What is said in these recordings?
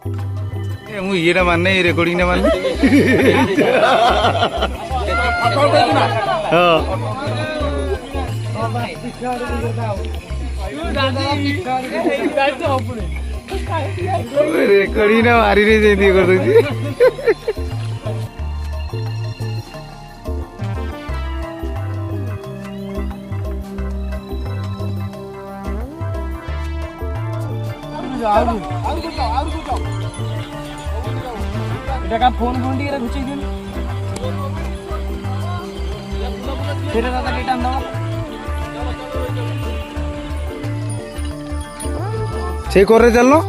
ମୁଁ ଇଏଟା ମାନେ ଏଇ ରେକର୍ଡିଂଟା ମାନେ ରେକର୍ଡିଂଟା ମାରିରେ ଯେମିତି କରିଦଉଛି। फोन फोन टी घुचे दिन फिर दादा के टाइम दवा से कर रहे चलनो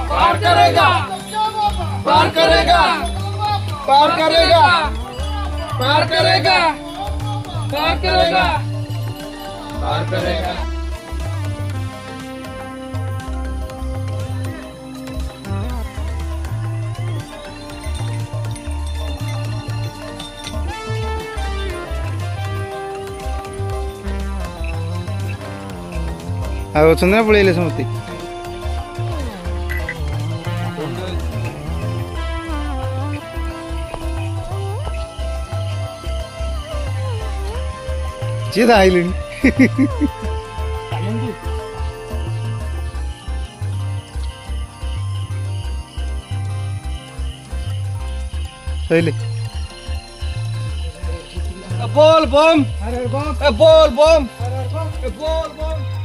पार करेगा पार करेगा पार करेगा पार करेगा पार करेगा पार करेगा। ना पड़े समस्ते सीधा आइले बोल बम बोल बम बोल बम।